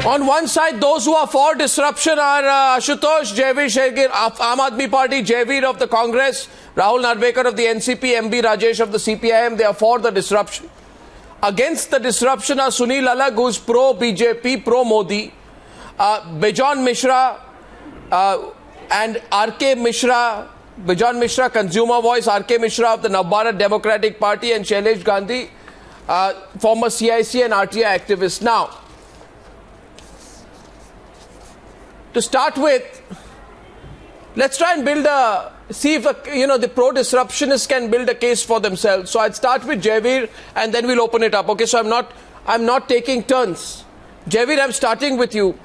On one side, those who are for disruption are Ashutosh, Jaiveer, Shergill, Aam Aadmi Party, Jaiveer of the Congress, Rahul Narvekar of the NCP, MB Rajesh of the CPIM. They are for the disruption. Against the disruption are Sunil, Alagh, who is pro-BJP, pro-Modi, Bejon Misra and RK Misra, Bejon Misra, Consumer Voice, RK Misra of the Navbharat Democratic Party, and Shailesh Gandhi, former CIC and RTI activist. Now, to start with, let's try and build see if the pro-disruptionists can build a case for themselves. So I'd start with Jaiveer and then we'll open it up. Okay, so I'm not taking turns. Jaiveer, I'm starting with you.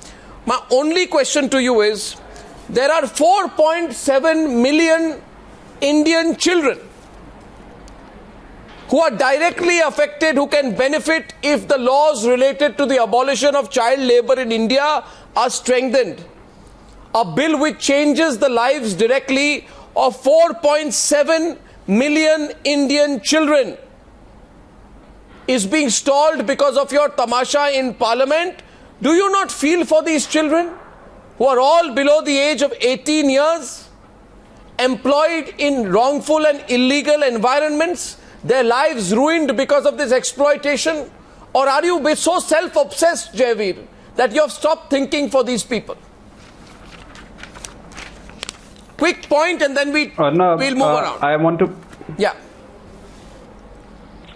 My only question to you is, there are 4.7 million Indian children who are directly affected, who can benefit if the laws related to the abolition of child labor in India are strengthened. A bill which changes the lives directly of 4.7 million Indian children is being stalled because of your tamasha in Parliament. Do you not feel for these children who are all below the age of 18 years, employed in wrongful and illegal environments, their lives ruined because of this exploitation? Or are you so self-obsessed, Jaiveer, that you have stopped thinking for these people? Quick point and then we'll move around. I want to... Yeah.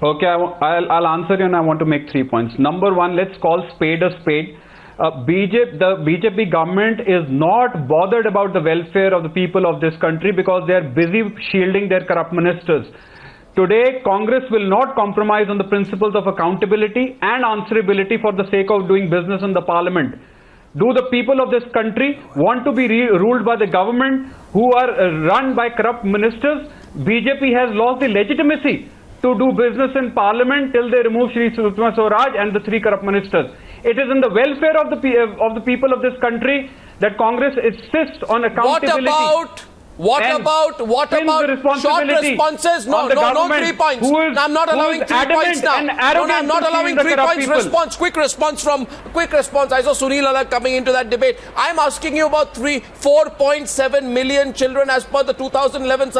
Okay, I'll answer you, and I want to make 3 points. Number one, let's call spade a spade. The BJP government is not bothered about the welfare of the people of this country because they are busy shielding their corrupt ministers. Today, Congress will not compromise on the principles of accountability and answerability for the sake of doing business in the Parliament. Do the people of this country want to be ruled by the government who are run by corrupt ministers? BJP has lost the legitimacy to do business in Parliament till they remove Sushma Swaraj and the 3 corrupt ministers. It is in the welfare of the people of this country that Congress insists on accountability. What about short responses? No, 3 points. I'm not allowing 3 points now. I'm not allowing 3 points. Quick response. I saw Sunil Alagh coming into that debate. I'm asking you about 4.7 million children as per the 2011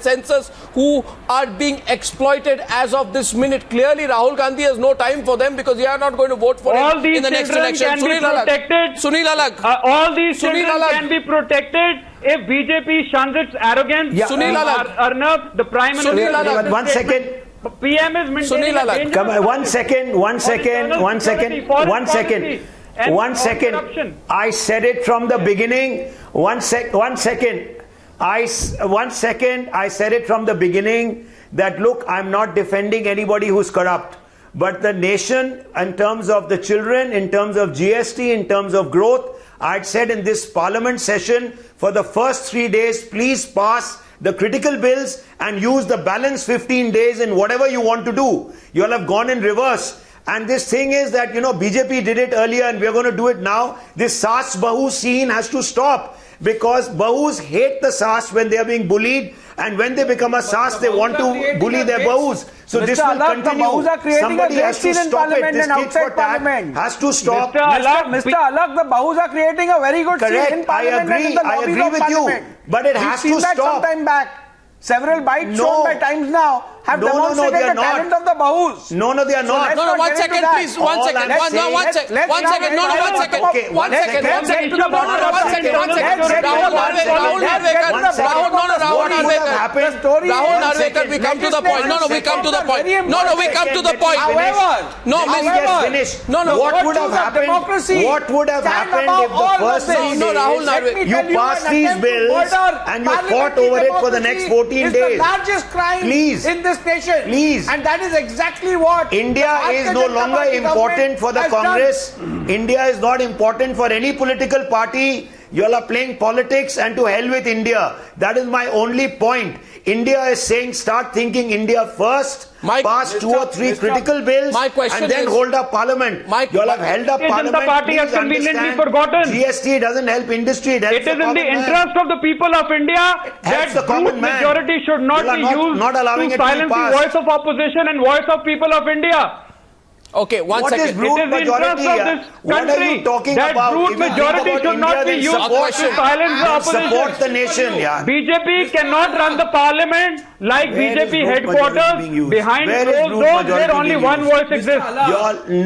census who are being exploited as of this minute. Clearly, Rahul Gandhi has no time for them because they are not going to vote for him in the next election. Sunil Alagh. All these children can be protected if BJP shuns its arrogance. Yeah. Sunil Alagh. Arnab, the Prime Minister. Sunil Alagh. 1 second. PM is maintaining Sunil Alagh. Come on, 1 second. 1 second. 1 second. 1 second. 1 second. I said it from the beginning. 1 second. I said it from the beginning that look, I'm not defending anybody who's corrupt. But the nation, in terms of the children, in terms of GST, in terms of growth, I'd said in this Parliament session, for the first 3 days, please pass the critical bills and use the balance 15 days in whatever you want to do. You all have gone in reverse. And this thing is that, BJP did it earlier and we're going to do it now. This Saas Bahu scene has to stop because Bahus hate the Saas when they are being bullied. And when they become a Saas, they want to bully their Bahus. So this will continue. Somebody has to stop it. This tit for tat has to stop. Mr. Alagh, the Bahus are creating a very good scene in Parliament and in the lobbies of Parliament. But it has to stop. We've seen that some time back. Several bytes shown by Times Now have demonstrated the talent of the Bahus. No, they are not. No, 1 second, please. 1 second. 1 second. 1 second. Rahul Narvekar, we come to the point. We come to the point. However, what would have happened? What would have happened if the first 3 days you passed these bills and you fought over it for the next 14 days? It's the largest crime in this nation. Please. And that is exactly what India is no longer important for the Congress. India is not important for any political party. You all are playing politics and to hell with India. That is my only point. India is saying start thinking India first, pass 2 or 3 critical bills and then hold up Parliament. You all have held up Parliament. The party has conveniently forgotten. GST doesn't help industry. It is in the interest of the people of India that the majority should not be used to silence the voice of opposition and voice of people of India. Okay, one What second. is brute It is the majority interest of here? this What are you country talking that about? brute If you think majority about should not India, be then used support, to silence the opposition. support the nation, yeah. BJP cannot run the parliament like Where is BJP brute majority headquarters. being used? Behind Where is closed brute doors, majority where only being one used? voice exists.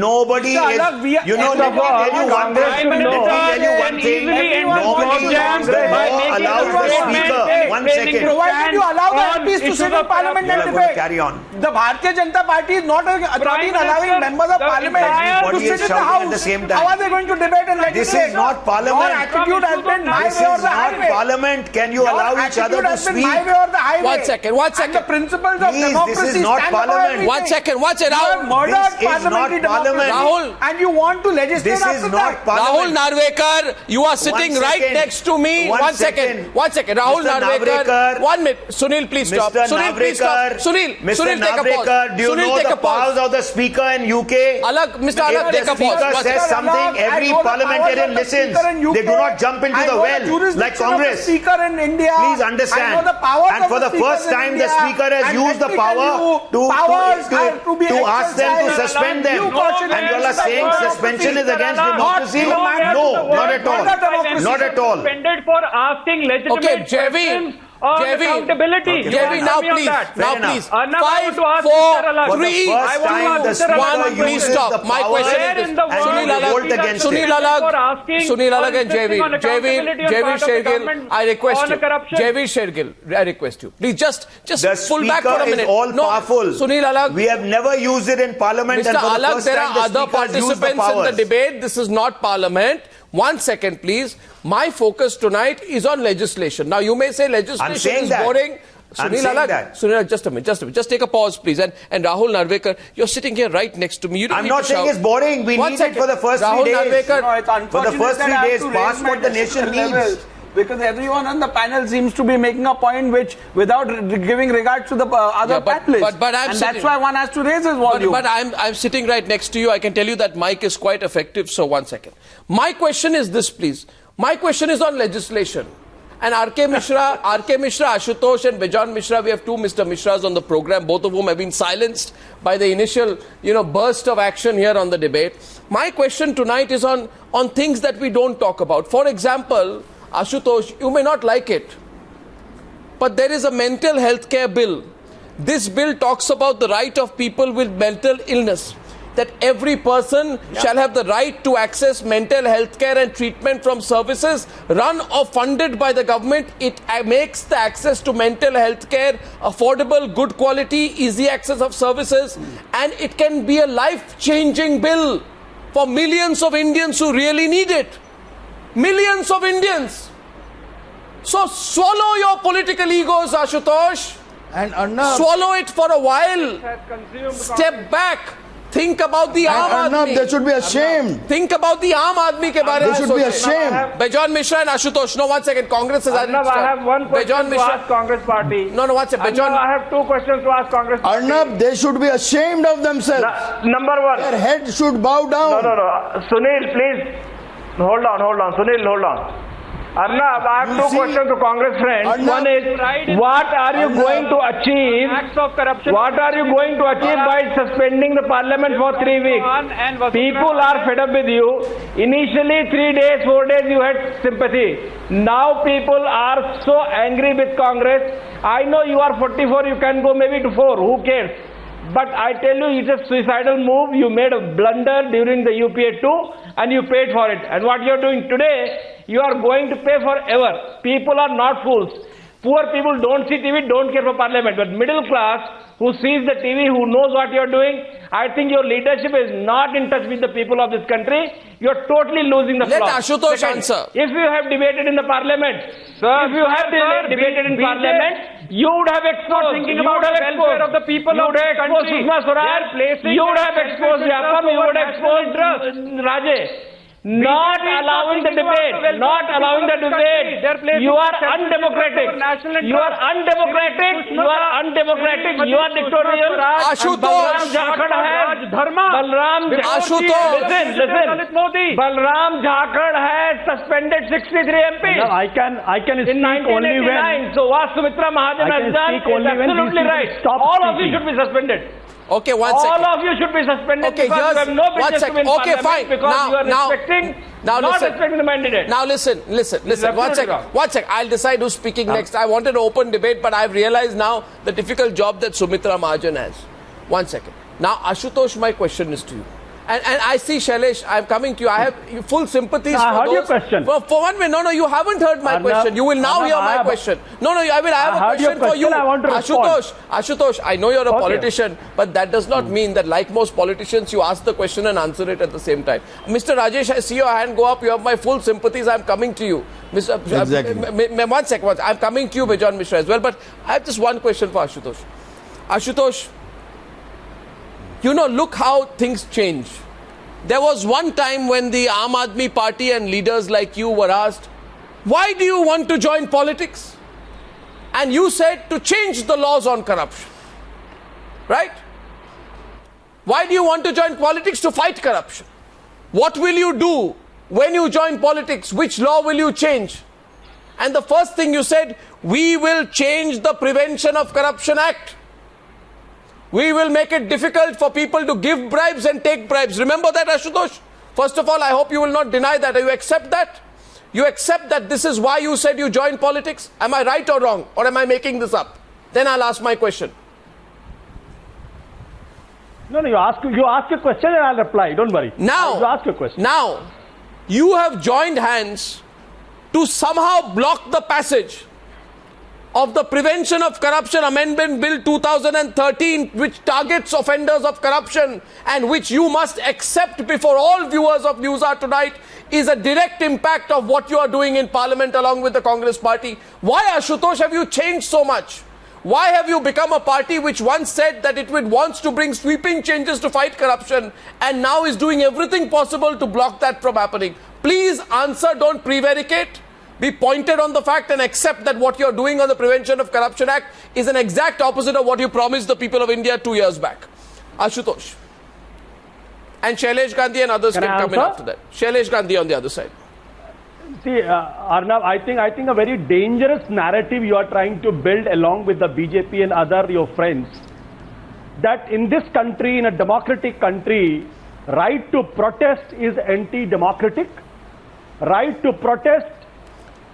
Nobody Mr. is, Alagh, we are- you know, First let of me all, tell you one thing. Prime Let me Minister tell you one can thing. easily Everyone enforce Nobody, them the by law making allows a the statement speaker. One taking second. Provided you allow the on MPs to issues sit in of parliament You and are going to debate. carry on. The Bharatiya Janata Party is not in allowing Minister, members of the parliament entire to body sit is in the shouting house. at the same time. How are they going to debate and legislate? This is not parliament. Your attitude has been my This way or is the not highway. parliament. Can you Your allow each other attitude to has been speak? my way or the highway. One second, one And the second. principles of Please, this democracy is not stand above parliament. everything. One second, watch it You have out. murdered This is not parliamentary parliament. democracy. Rahul. And you want to legislate This after is that. not Rahul parliament. Narvekar, you are sitting One right second. next to me. One second. One second. Rahul Mr. Narvekar. Narvekar. 1 minute. Sunil, please stop. Mr. Sunil, please stop. Narvekar, Sunil, Mr. Sunil, take a pause. Narvekar, do you Sunil, know take the a pause. powers of the speaker in UK? Alagh, Mr. Alagh, If take the a pause. speaker One says second. something, every parliamentarian listens. They do not jump into the well like Congress. Speaker in India. Please understand. I know the powers And of for the speakers first in time, the India. speaker has And used the let me tell power you, powers are to be to ask them to exercised. suspend them. You caution And you all are against saying democracy. suspension is against Not democracy? in the manner No, of the not word, at all. not democracy. Not at all. Suspended for asking legitimate Okay, Jaiveer. questions on accountability. Okay, You Jaiveer, ask now me on please. that. Now enough. please. Arnab, I 5, want to ask 4, Mr. Alagh. For the 3, first I want to time, ask the Mr. Alagh, speaker please uses stop. the My power question Where is in the this. world Sunil is Alagh, it against Sunil it? Alagh, for asking Sunil Alagh and or insisting on Jaiveer. accountability on Jaiveer part of the Shergill, government I request on you. corruption? Jaiveer Shergill, I request you. Please just The pull back for a speaker minute. is all No, powerful. Sunil Alagh. We have never used it in parliament, Mr. and for the Alagh, first there time, are the other speaker has used the participants in the powers. debate. This is not parliament. 1 second, please. My focus tonight is on legislation. Now, you may say legislation saying is that. boring. I'm Sunil saying Alagh, that. Sunil Alagh, just a minute. Just take a pause, please. And Rahul Narvekar, you're sitting here right next to me. You don't I'm need not to saying shout. it's boring. We 1 need second. it for the first Rahul 3 days. Narvekar, No, it's For the unfortunate first that 3 I have days, to raise past my what the nation decision level, needs. because everyone on the panel seems to be making a point which, without giving regards to the other panelists, but I'm and sitting- that's why one has to raise his volume. But I'm sitting right next to you. I can tell you that mic is quite effective. So 1 second. My question is this, please. My question is on legislation. And R.K. Misra, Ashutosh and Bejon Misra, we have 2 Mr. Mishras on the program, both of whom have been silenced by the initial, burst of action here on the debate. My question tonight is on things that we don't talk about. For example, Ashutosh, you may not like it, but there is a mental health care bill. This bill talks about the right of people with mental illness, that every person shall have the right to access mental health care and treatment from services run or funded by the government. It makes the access to mental health care affordable, good quality, easy access of services, and it can be a life-changing bill for millions of Indians who really need it. Millions of Indians. So swallow your political egos, Ashutosh. And Arnab, Swallow it for a while. Step back. Think about the Aam Arnab, Aadmi. they should be ashamed. Think about the Aam Aadmi ke bare They mein should be soche. ashamed. Bejon Misra and Ashutosh. No, 1 second. Congress has Arnab, I have one question Bejon to Misra. ask Congress party. No, 1 second. Arnab, Bejon. I have 2 questions to ask Congress party. Arnab, they should be ashamed of themselves. Number 1. Their head should bow down. No. Sunil, please. Hold on. Sunil, hold on. Arnab, I have You 2 see, questions to Congress friends. Arnab, One is, what are you going to achieve? Acts of corruption. What are you going to achieve by suspending the parliament for 3 weeks? People are fed up with you. Initially, 3 days, 4 days, you had sympathy. Now people are so angry with Congress. I know you are 44, you can go maybe to 4. Who cares? But I tell you, it's a suicidal move. You made a blunder during the UPA 2 and you paid for it. And what you're doing today, you are going to pay forever. People are not fools. Poor people don't see TV, don't care for parliament. But middle class, who sees the TV, who knows what you're doing, I think your leadership is not in touch with the people of this country. You're totally losing the Let plot. Ashutosh Second, answer. if you have debated in the parliament, debated in parliament, you would have exposed, thinking about the welfare of the people you of would have the exposed country. Sushma They are Swaraj, placing you would their have exposed selfish Yapam, interest you would have over exposed national Rajesh. BJP Not is not allowing the thinking about debate, the welfare not of allowing the people of this country. They are debate. placing You are selfish interest undemocratic. over national You are interest. undemocratic. You are undemocratic. You are dictatorial. Ashutosh. Balram Jhakad has Dharma. Balram Ashutosh. Listen. Lalit Modi. Balram Jhakad has suspended 63 MPs. I can In speak only when 1989. So what Sumitra Mahajan I has can done speak is only when these absolutely people right. stop All of you speaking. should be suspended. Okay, one All second. of you should be suspended Okay, because you have no one business to second. be in Okay, parliament fine. because you are Now, not listen. respecting the mandate. Now listen. One absolutely second. wrong. One second. I'll decide who's speaking next. I wanted an open debate, but I've realized now the difficult job that Sumitra Mahajan has. 1 second. Now, Ashutosh, my question is to you. And I see, Shailesh, I'm coming to you. I have full sympathies for heard those. your question. For 1 minute. No, you haven't heard my Arnab, question. You will now Arnab, hear my question. No, I have a heard your question for you. question. I want to respond. Ashutosh, I know you're a Okay. politician, but that does not mean that, like most politicians, you ask the question and answer it at the same time. Mr. Rajesh, I see your hand go up. You have my full sympathies. I'm coming to you. Exactly. 1 second. I'm coming to you, Bejon Misra, as well. But I have just one question for Ashutosh. Ashutosh, you know, look how things change. There was one time when the Aam Aadmi Party and leaders like you were asked, why do you want to join politics? And you said to change the laws on corruption. Right? Why do you want to join politics? To fight corruption. What will you do when you join politics? Which law will you change? And the first thing you said, we will change the Prevention of Corruption Act. We will make it difficult for people to give bribes and take bribes. Remember that, Ashutosh? First of all, I hope you will not deny that. You accept that? You accept that this is why you said you joined politics? Am I right or wrong? Or am I making this up? Then I'll ask my question. No, you ask a question and I'll reply. Don't worry. Now, you ask your question. Now, you have joined hands to somehow block the passage of the Prevention of Corruption Amendment Bill 2013, which targets offenders of corruption and which you must accept before all viewers of Newshour tonight is a direct impact of what you are doing in Parliament along with the Congress Party. Why, Ashutosh, have you changed so much? Why have you become a party which once said that it wants to bring sweeping changes to fight corruption and now is doing everything possible to block that from happening? Please answer, don't prevaricate. Be pointed on the fact and accept that what you're doing on the Prevention of Corruption Act is an exact opposite of what you promised the people of India 2 years back. Ashutosh. And Shailesh Gandhi and others can come in after that. Shailesh Gandhi on the other side. See, Arnab, I think a very dangerous narrative you are trying to build along with the BJP and other your friends, that in this country, in a democratic country, right to protest is anti-democratic, right to protest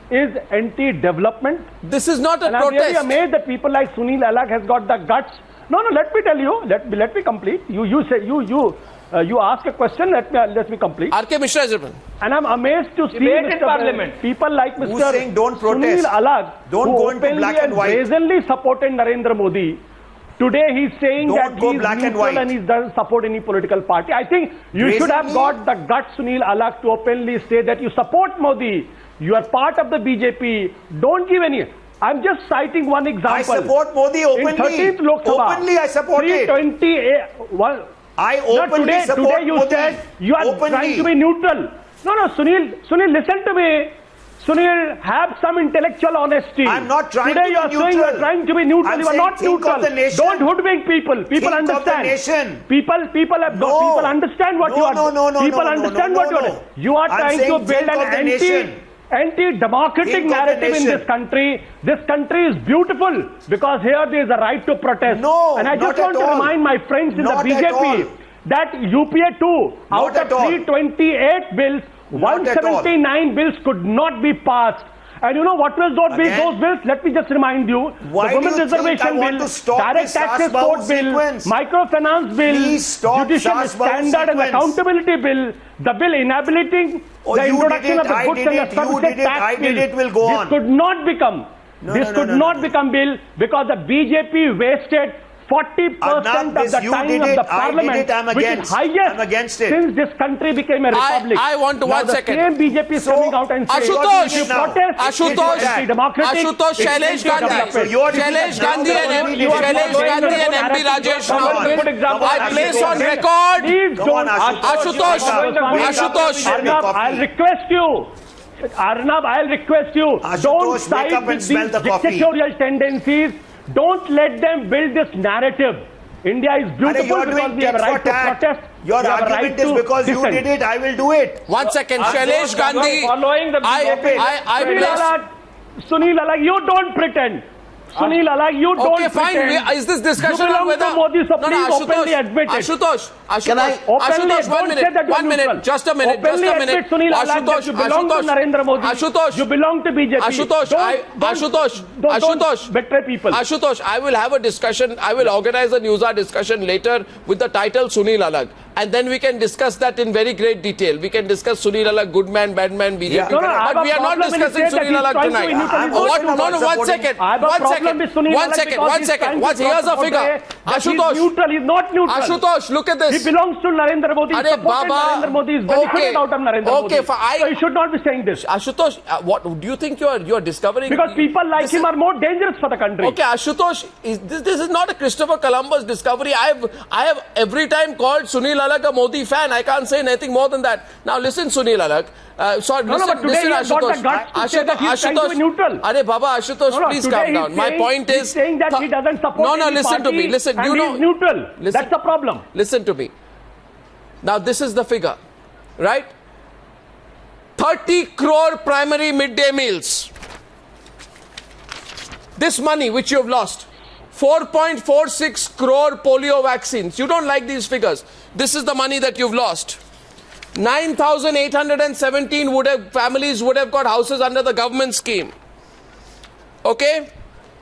is anti-development. This is not a and protest. I'm really amazed that people like Sunil Alagh has got the guts. No, let me tell you. Let me complete. You ask a question. Let me complete. R.K. Misra is and I'm amazed to see Debate in Parliament. People like Mr. Who's saying don't protest? Sunil Alagh, Don't who go into openly black and white. brazenly supported Narendra Modi. Today he's saying Don't that go he's black and neutral white. and he doesn't support any political party. I think you should have got the guts, Sunil Alagh, to openly say that you support Modi. You are part of the BJP. Don't give any. I'm just citing one example. I support Modi openly. In 13th Lok Sabha, Openly I support it. 328. I openly support today you Modi. said you are Openly. trying to be neutral. No, Sunil, listen to me. Sunil, have some intellectual honesty. I'm not trying today to be you are saying you neutral. are trying to be neutral. I'm you are saying not think neutral. of the nation. Don't hoodwink people. People Think of the understand. nation. People have got. People understand what you are. People understand what you are doing. You are I'm trying to saying build think of the an nation. anti-democratic Think of the narrative in nation. this country. This country is beautiful because here there is a right to protest. No, and I not just want at to all. remind my friends in Not the at all. BJP that UPA 2 Not out of at all. 328 bills, Not at all. 179 bills could not be passed. And you know what was those bills? Let me just remind you. Why the Women do you think Reservation I want Bill, to stop Direct this Taxes Sasbahu Code Bill, sequence? Microfinance Bill, Please stop Judicial Sasbahu Standard and sequence. Accountability Bill, the bill enabling Oh, the you introduction did of it, the I goods did and it, the you services did it, tax I did bill. it, will go this on. could not become. This could not become bill because the BJP wasted 40% Arnab, of the this you time did of it, the I did parliament, it, I'm which against. is highest I'm against it. since this country became a republic. I want to now 1 second. The same BJP is coming out and saying, Ashutosh, if you protest, Ashutosh, it's anti-democratic, Ashutosh, it's Shailesh Gandhi, anti-development. So you're Shailesh now Gandhi and the- MP, Shailesh Gandhi and MP Rajesh Come on, now. good example. I place on record. Please Come on, don't. Ashutosh. Ashutosh. Arnab, I'll request you. Arnab, I'll request you. Ashutosh, Don't wake side up and with smell these the coffee. dictatorial tendencies. Don't let them build this narrative. India is beautiful You're because doing we have a tit for right to tat. protest. Your we have a right argument is to because you dissent. did it, I will do it. 1 second, Shailesh Gandhi. following the BJP. I place. Sunil Alagh, you don't pretend. Sunil, Alagh, you don't Okay, fine. pretend. Is this discussion you belong on whether... to Modi, so please Ashutosh, openly admit it. Ashutosh, Can I- Ashutosh, one don't say that minute, you're 1 minute, neutral. just a minute, Openly just a minute. admit, Sunil Alagh, that you belong to Narendra Modi. Ashutosh, you belong to BJP. Ashutosh, don't betray people. Ashutosh, I will have a discussion. I will organize a Newshour discussion later with the title Sunil Alagh. And then we can discuss that in very great detail. We can discuss Sunil Alagh, good man, bad man, BJP. Yeah. No, no, but we are not discussing Sunil Alagh tonight. One second. Here's a figure. Ashutosh. He's neutral. He's not neutral. Ashutosh, look at this. He belongs to Narendra Modi. He supported Narendra Modi. He's benefited out of Narendra Modi. So you should not be saying this. Ashutosh, what do you think you are discovering? Because people like him are more dangerous for the country. Okay, Ashutosh, this is not a Christopher Columbus discovery. I have every time called Sunil Alagh a Modi fan. I can't say anything more than that. Now listen, Sunil Alagh. But today he has got the guts to say that he's trying to be neutral. Arey Baba, Ashutosh, please calm down. My point is... He's saying that he doesn't support any listen to me. Listen, and he's neutral. That's the problem. Listen to me. Now this is the figure, right? 30 crore primary midday meals. This money which you have lost. 4.46 crore polio vaccines. You don't like these figures. This is the money that you've lost. 9,817 families would have got houses under the government scheme. Okay?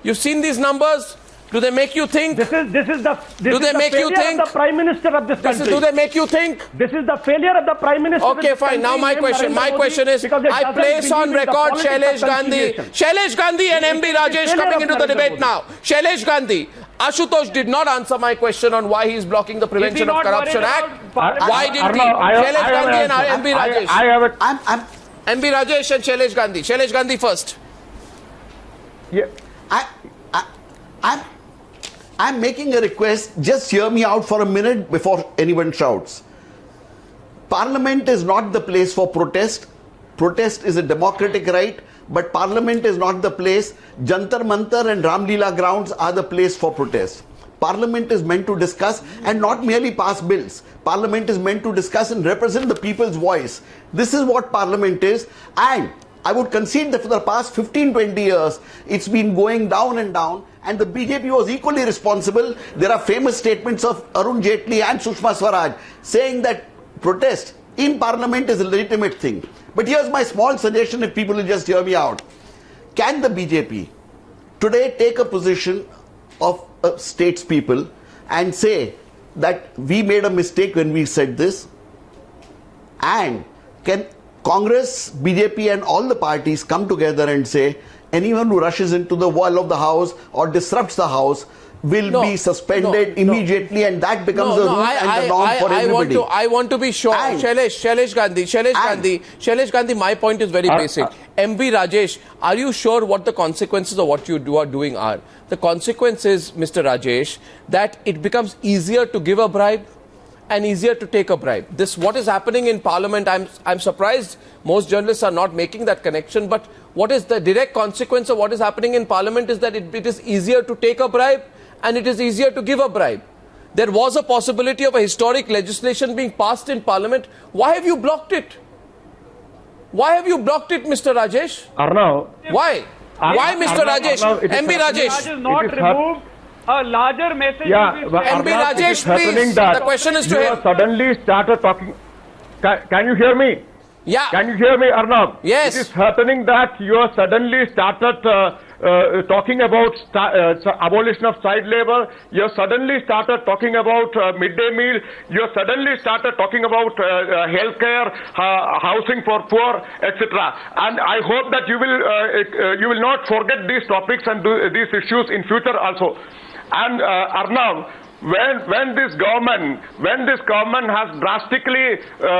You've seen these numbers? Do they make you think? This is the failure of the Prime Minister of this country. Do they make you think? This is the failure of the Prime Minister. Okay, fine. Now my question is, I place on record Shailesh Gandhi and MB Rajesh coming into the debate now. Shailesh Gandhi. Ashutosh did not answer my question on why he is blocking the Prevention of Corruption Act. Why didn't he? Shailesh Gandhi and MB Rajesh. MB Rajesh and Shailesh Gandhi. Shailesh Gandhi first. Yeah. I'm making a request. Just hear me out for a minute before anyone shouts. Parliament is not the place for protest. Protest is a democratic right, but Parliament is not the place. Jantar Mantar and Ramleela grounds are the place for protest. Parliament is meant to discuss and not merely pass bills. Parliament is meant to discuss and represent the people's voice. This is what Parliament is, and I would concede that for the past 15-20 years, it's been going down and down, and the BJP was equally responsible. There are famous statements of Arun Jaitley and Sushma Swaraj saying that protest in Parliament is a legitimate thing. But here's my small suggestion, if people will just hear me out. Can the BJP today take a position of statespeople and say that we made a mistake when we said this? And can Congress, BJP and all the parties come together and say anyone who rushes into the wall of the house or disrupts the house will be suspended immediately, and that becomes the rule and the norm for everybody. I want to be sure. Shailesh Gandhi, my point is very basic. MB Rajesh, are you sure what the consequences of what you are doing are? The consequence is, Mr. Rajesh, that it becomes easier to give a bribe and easier to take a bribe. What is happening in Parliament, I'm surprised most journalists are not making that connection, but what is the direct consequence of what is happening in Parliament is that it is easier to take a bribe and it is easier to give a bribe. There was a possibility of a historic legislation being passed in Parliament. Why have you blocked it? Why have you blocked it, Mr. Rajesh? Arnab. Why? Why, Mr. Rajesh? MB Rajesh. Not remove a larger message. MB Rajesh, please. The question is to him. Suddenly started talking. Can you hear me? Yeah. Can you hear me, Arnab? Yes. It is happening that you have suddenly started talking about abolition of child labor. You have suddenly started talking about midday meal. You have suddenly started talking about healthcare, housing for poor, etc. And I hope that you will not forget these topics and these issues in future also. And Arnab, when this government has drastically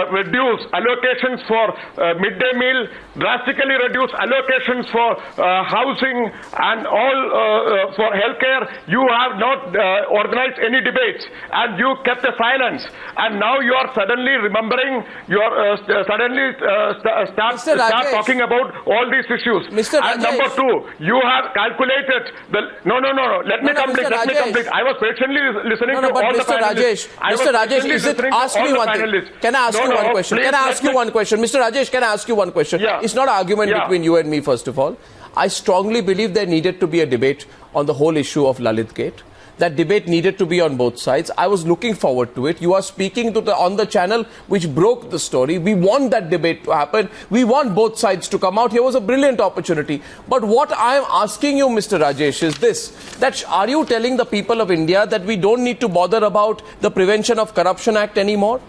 reduced allocations for midday meal, drastically reduced allocations for housing and all for healthcare, you have not organized any debates and you kept a silence. And now you are suddenly remembering, you are start talking about all these issues. Mr. And Rajesh. number two, you have calculated the... No. Let me complete. I was patiently listening to but all the Mr. panelists. Mr. Rajesh, is it, ask me one thing. Can I ask you one question? Can I ask you one question? Mr. Rajesh, can I ask you one question? Yeah. It's not an argument between you and me, first of all. I strongly believe there needed to be a debate on the whole issue of Lalit Gate. That debate needed to be on both sides. I was looking forward to it. You are speaking on the channel which broke the story. We want that debate to happen. We want both sides to come out. Here was a brilliant opportunity. But what I am asking you, Mr. Rajesh, is this. That are you telling the people of India that we don't need to bother about the Prevention of Corruption Act anymore?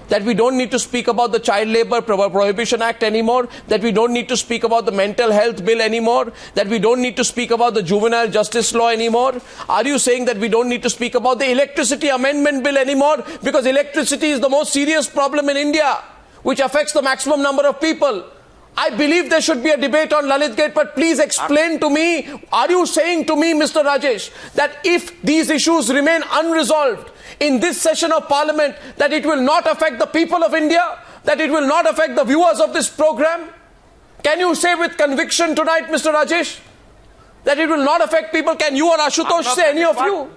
That we don't need to speak about the Child Labour Prohibition Act anymore, that we don't need to speak about the Mental Health Bill anymore, that we don't need to speak about the Juvenile Justice Law anymore? Are you saying that we don't need to speak about the Electricity Amendment Bill anymore? Because electricity is the most serious problem in India, which affects the maximum number of people. I believe there should be a debate on Lalit Gate, but please explain to me, are you saying to me, Mr. Rajesh, that if these issues remain unresolved in this session of Parliament, that it will not affect the people of India, that it will not affect the viewers of this program? Can you say with conviction tonight, Mr. Rajesh, that it will not affect people? Can you or Ashutosh say, any of you?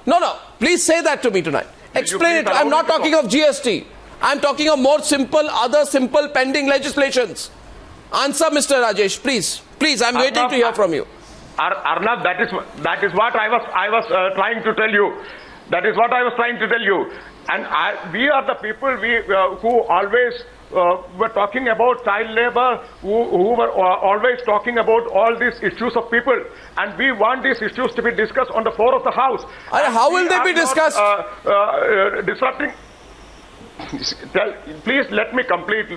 No, please say that to me tonight. Explain it. I'm not talking of GST. I'm talking of more other simple pending legislations. Answer, Mr. Rajesh, please. Please, I'm waiting to hear from you. Arnab, that is what I was trying to tell you. That is what I was trying to tell you. And we are the people who always were talking about child labor, who were always talking about all these issues of people. And we want these issues to be discussed on the floor of the House. How will they be discussed? Disrupting. Please let me complete.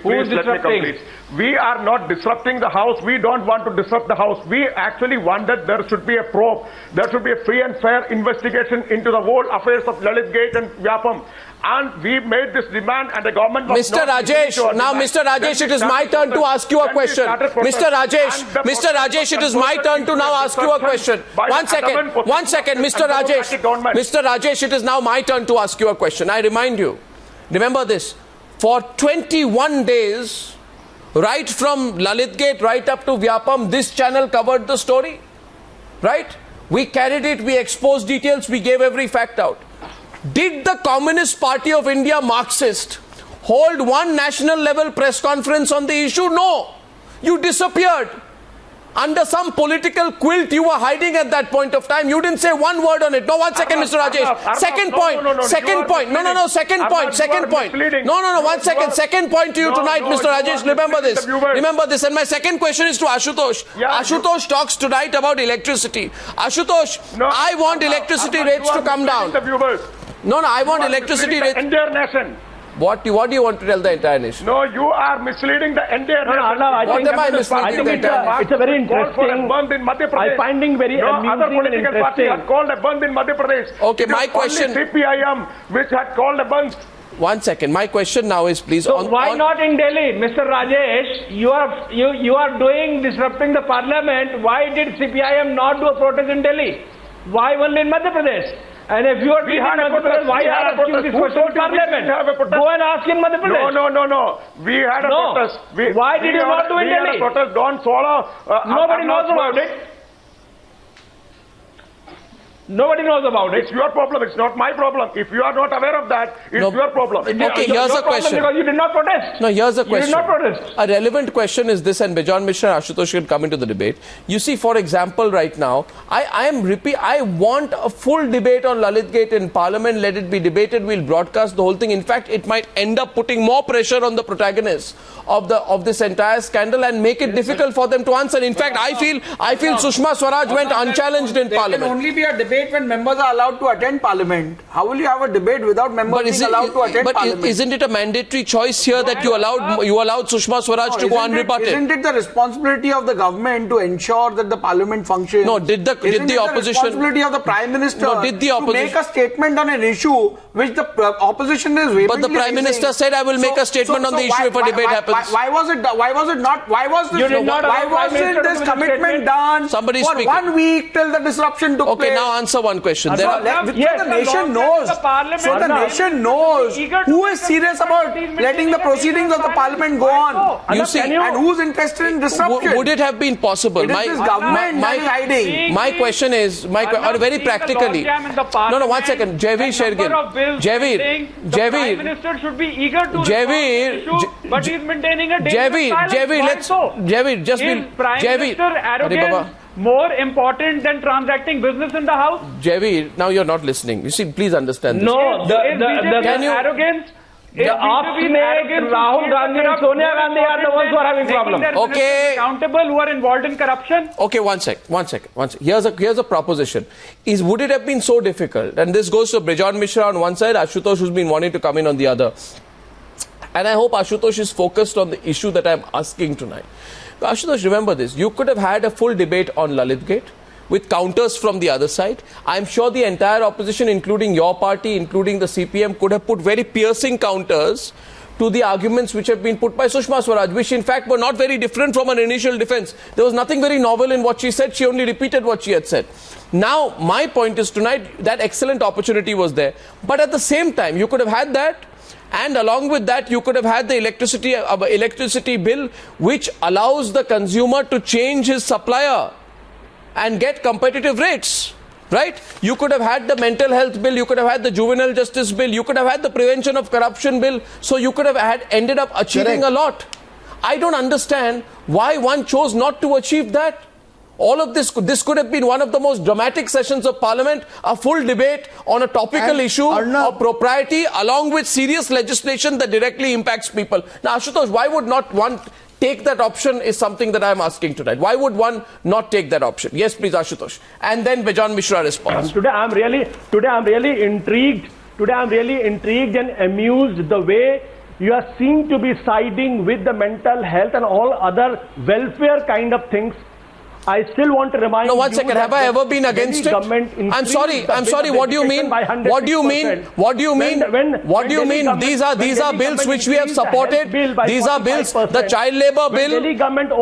We are not disrupting the House. We don't want to disrupt the House. We actually want that there should be a probe. There should be a free and fair investigation into the whole affairs of Lalit Gate and Vyapam. And we made this demand, and the government was Mr. Rajesh, now Mr. Rajesh, it is my turn to ask you a question. Mr. Rajesh, it is my turn to now ask you a question. One second, Mr. Rajesh. Mr. Rajesh, it is now my turn to ask you a question. I remind you. Remember this, for 21 days, right from Lalit Gate right up to Vyapam, this channel covered the story, right? We carried it, we exposed details, we gave every fact out. Did the Communist Party of India, Marxist, hold one national level press conference on the issue? No, you disappeared. Under some political quilt you were hiding at that point of time. You didn't say one word on it. No, 1 second, Mr. Rajesh. Second point. No, second point. No, second point. No, 1 second. Second point to you tonight, Mr. Rajesh. Remember this. And my second question is to Ashutosh. Ashutosh talks tonight about electricity. Ashutosh, I want electricity rates to come down. No, I want electricity rates. Entire nation. What do you want to tell the entire nation? No, you are misleading the entire nation. It's a very interesting. I finding very amusing and interesting. Had called a band in Madhya Pradesh. Okay, my question. Only CPIM which had called a band. 1 second. My question now is, please. So why not in Delhi, Mr. Rajesh? You are disrupting the parliament. Why did CPIM not do a protest in Delhi? Why only in Madhya Pradesh? And if you are being Madhya Pradesh, why are asking this question in Parliament? Go and ask in Madhya Pradesh. No. We had a protest. Why did you not do in Delhi? We had a protest. Don't swallow. Nobody knows about it. Nobody knows about it. It's your problem. It's not my problem. If you are not aware of that, it's your problem. Okay, here's a question. Because you did not protest. No, here's a question. You did not protest. A relevant question is this, and Bejon, Misra, Ashutosh can come into the debate. You see, for example, right now, I want a full debate on Lalit Gate in Parliament. Let it be debated. We'll broadcast the whole thing. In fact, it might end up putting more pressure on the protagonists of this entire scandal and make it difficult for them to answer. In fact, I feel Sushma Swaraj went unchallenged in Parliament. There can only be a debate when members are allowed to attend Parliament. How will you have a debate without members being allowed to attend Parliament? But isn't it a mandatory choice here that you allowed Sushma Swaraj to go unrebutted? Isn't it the responsibility of the government to ensure that the Parliament functions? No, did the opposition? Responsibility of the Prime Minister to make a statement on an issue which the opposition is vehemently But the Prime Minister said, I will make a statement on the issue if a debate happens. Why was it not? Why was this? Why wasn't this commitment done Somebody for speaking. 1 week till the disruption took place? Okay, now answer one question. So the nation knows. So the nation knows who is serious about letting the proceedings of the parliament go on. You see, and who's interested in disruption? would it have been possible? It is this government that is hiding. My question is, very practically. No, 1 second. Jaiveer, Shergill. Jaiveer. Prime Minister should be eager to Jaiveer, respond to issue, but he's maintaining a dangerous silence. Jaiveer, just Is Prime Minister arrogance more important than transacting business in the House? Jaiveer, now you're not listening. You see, please understand this. No, the arrogance. The obstinate Rahul Gandhi and Sonia Gandhi are the ones who are having problem. Okay. Accountable who are involved in corruption. Okay, one second. Here's a proposition. Would it have been so difficult? And this goes to Bejon Misra on one side, Ashutosh who's been wanting to come in on the other. And I hope Ashutosh is focused on the issue that I'm asking tonight. But Ashutosh, remember this. You could have had a full debate on Lalit Gate with counters from the other side. I'm sure the entire opposition, including your party, including the CPM, could have put very piercing counters to the arguments which have been put by Sushma Swaraj, which in fact were not very different from an initial defense. There was nothing very novel in what she said. She only repeated what she had said. Now, my point is tonight, that excellent opportunity was there. But at the same time, you could have had that. And along with that, you could have had the electricity bill, which allows the consumer to change his supplier and get competitive rates, right? You could have had the mental health bill, you could have had the juvenile justice bill, you could have had the prevention of corruption bill, so you could have ended up achieving a lot. I don't understand why one chose not to achieve that. All of this could have been one of the most dramatic sessions of Parliament, a full debate on a topical issue of propriety, along with serious legislation that directly impacts people. Now, Ashutosh, why would not one take that option is something that I'm asking tonight. Why would one not take that option? Yes, please, Ashutosh. And then Bejon Misra responds. Today I'm really intrigued. Today I'm really intrigued and amused the way you are seen to be siding with the mental health and all other welfare kind of things. I still want to remind you. No, 1 second. Have I ever been against it? I'm sorry. What do you mean? What do you mean? What do you mean? What do you mean? These are bills which we have supported. These are bills. The child labor bill.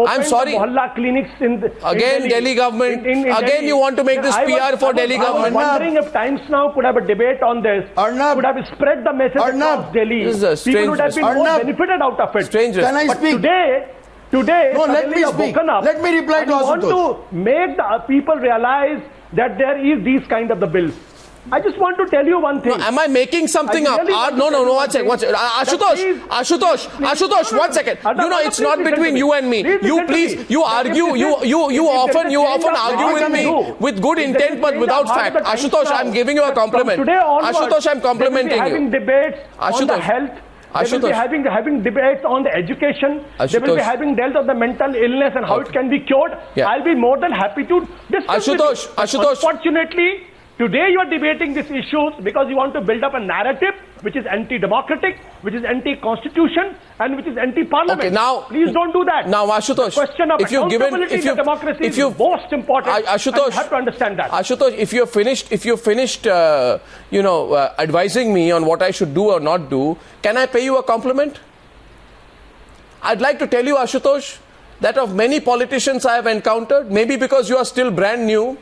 I'm sorry. Again, Delhi government. Again, you want to make this PR for Delhi government. I'm wondering if Times Now could have a debate on this. Could have spread the message across Delhi. People would have been more benefited out of it. Can I speak? Today, no, let me speak. Let me reply to Ashutosh. I want to make the people realize that there is these kind of the bills. I just want to tell you one thing. No, am I making something up? No, 1 second. Ashutosh, 1 second. You know, it's not between you and me. You argue, you often argue with me with good intent but without fact. Ashutosh, I'm giving you a compliment. Ashutosh, I'm complimenting you. Having debates on the health. They will be having debates on the education. They will be having dealt on the mental illness and how it can be cured. Yeah. I'll be more than happy to discuss Ashutosh. Unfortunately, today you are debating these issues because you want to build up a narrative which is anti-democratic, which is anti-constitution, and which is anti-parliament. Okay, now please don't do that. Now, Ashutosh, the question of accountability in democracy is most important. Ashutosh, you have to understand that. Ashutosh, if you're finished, advising me on what I should do or not do, can I pay you a compliment? I'd like to tell you, Ashutosh, that of many politicians I have encountered, maybe because you are still brand new,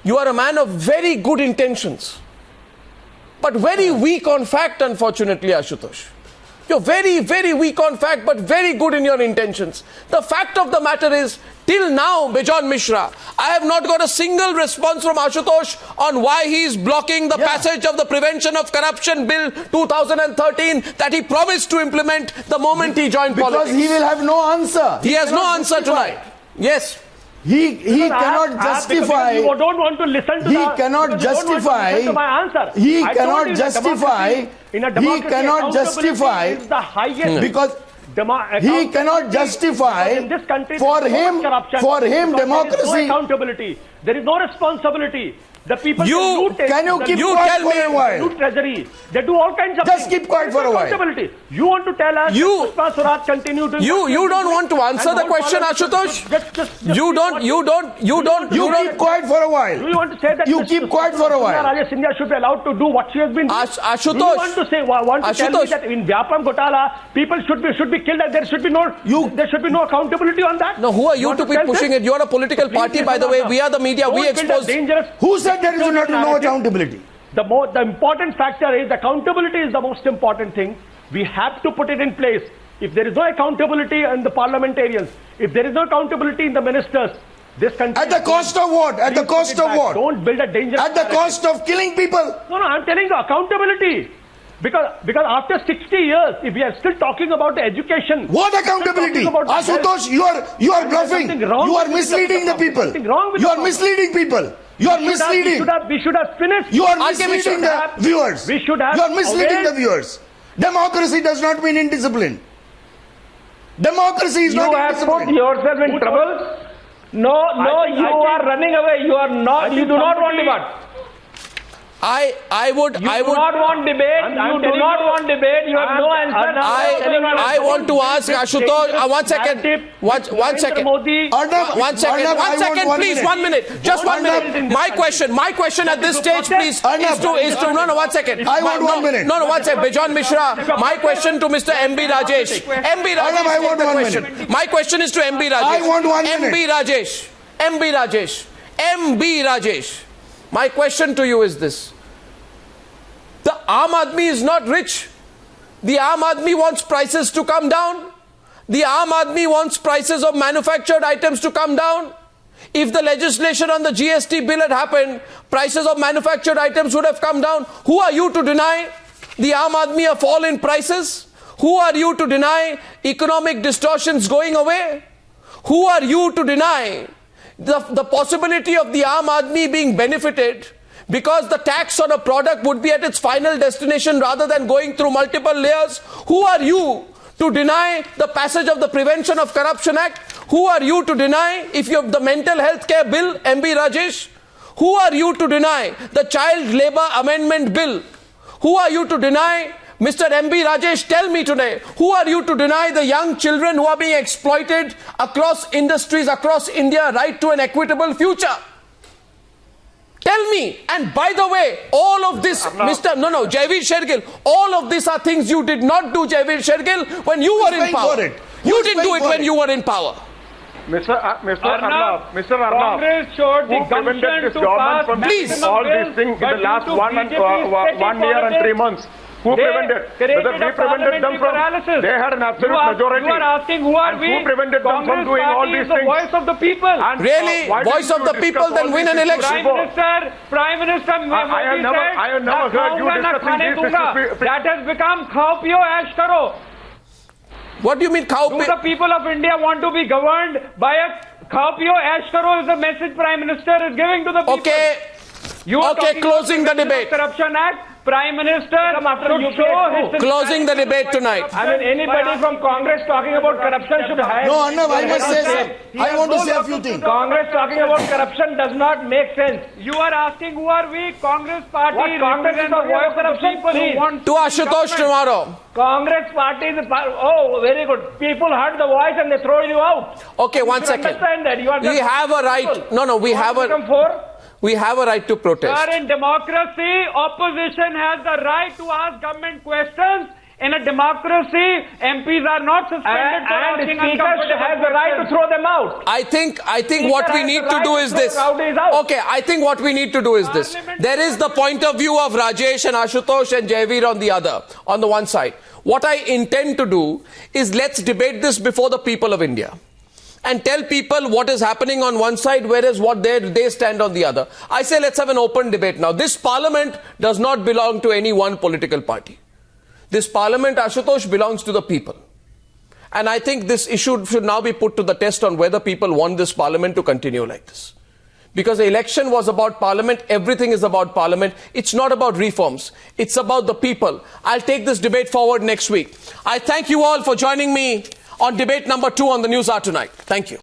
you are a man of very good intentions, but very weak on fact, unfortunately, Ashutosh. You're very, very weak on fact, but very good in your intentions. The fact of the matter is, till now, Bejon Misra, I have not got a single response from Ashutosh on why he is blocking the passage of the Prevention of Corruption Bill 2013 that he promised to implement the moment he joined politics. Because he will have no answer. He has no answer tonight. Yes. He cannot justify. You don't want to listen to he cannot justify. My answer. He cannot justify. He cannot justify the highest because he cannot justify in this country for him democracy. There is no accountability. There is no responsibility. The people You can you keep quiet for a while? loot treasury. They do all kinds of Just things. keep quiet for a while. Accountability. You want to tell us that Swaraj continue to... You don't want to answer the question, Ashutosh? You keep quiet for a while. Do you want to say that you keep quiet for a while? Rajesh India should be allowed to do what she has been doing? Ashutosh. Do you want to say, tell me that in Vyapam Ghotala, people should be killed and there should be no accountability on that? No, who are you to be pushing it? You are a political party, by the way. We are the media. We expose... Who said there is no accountability? The important factor is accountability is the most important thing. We have to put it in place. If there is no accountability in the parliamentarians, if there is no accountability in the ministers, this country... At the cost of what? At the cost of what? Don't build a dangerous... At the cost of killing people? No, I'm telling you accountability. Because after 60 years, if we are still talking about education... What accountability? Ashutosh, you are bluffing. You are misleading the people. You are misleading people. You are misleading. We should have finished. You are misleading the viewers. We should have... You are misleading the viewers. Democracy does not mean indiscipline. Democracy is not indiscipline. You have put yourself in trouble. No, you are running away. You are not. You do not want debate. I would not want debate. You do not want debate. You have no answer. I want to ask Ashutosh. One second. One second. One second, please. 1 minute. Just 1 minute. My question at this stage, please, is to no, 1 second. I want 1 minute. No, 1 second. Bejon Misra. My question to Mr. MB Rajesh. MB Rajesh. I want 1 minute. My question is to MB Rajesh. I want 1 minute. MB Rajesh. My question to you is this. The Aam Aadmi is not rich. The Aam Aadmi wants prices to come down. The Aam Aadmi wants prices of manufactured items to come down. If the legislation on the GST bill had happened, prices of manufactured items would have come down. Who are you to deny the Aam Aadmi a fall in prices? Who are you to deny economic distortions going away? Who are you to deny the possibility of the Aam Aadmi being benefited because the tax on a product would be at its final destination rather than going through multiple layers? Who are you to deny the passage of the Prevention of Corruption Act? Who are you to deny if you have the mental health care bill, MB Rajesh? Who are you to deny the child labor amendment bill? Who are you to deny, Mr. MB Rajesh, tell me today, who are you to deny the young children who are being exploited across industries, across India, right to an equitable future? Tell me. And by the way, all of this, Jaiveer Shergill, all of these are things you did not do, Jaiveer Shergill, when you were in power. You didn't do it when you were in power. Mr. Arnab, Congress showed the who prevented this government from doing all these things in the last 1 year and 3 months? Who prevented? Whether we prevented them from... They had an absolute majority. You are asking who are we? Who prevented them from doing all these things? The voice of the people. And really? Voice of the people, then win an election. Prime Minister I have never heard you discussing these issues. That has become khao piyo ash karo. What do you mean khao piyo? Do the people of India want to be governed by a khao piyo ash karo is the message Prime Minister is giving to the people. Okay, closing the debate. Corruption Act. Prime Minister should show his... Closing the debate tonight. I mean, anybody from Congress talking about corruption should hire... No, Arnab, I must say something. I want to say a few things. Congress talking about corruption does not make sense. You are asking who are we? Congress party. What Congress is the voice of the people who want... To Ashutosh tomorrow. Congress party is... Oh, very good. People heard the voice and they throw you out. Okay, 1 second. Understand that. You are we have a right... No, we have a... We have a right to protest. Sir, in democracy, opposition has the right to ask government questions. In a democracy, MPs are not suspended for asking uncomfortable has the right to throw them out. I think what we need to do is this. Okay, I think what we need to do is this. There is the point of view of Rajesh and Ashutosh and Jaiveer on the one side. What I intend to do is let's debate this before the people of India. And tell people what is happening on one side, whereas what they stand on the other. I say let's have an open debate now. This parliament does not belong to any one political party. This parliament, Ashutosh, belongs to the people. And I think this issue should now be put to the test on whether people want this parliament to continue like this. Because the election was about parliament, everything is about parliament. It's not about reforms. It's about the people. I'll take this debate forward next week. I thank you all for joining me on debate number 2 on the Newshour tonight. Thank you.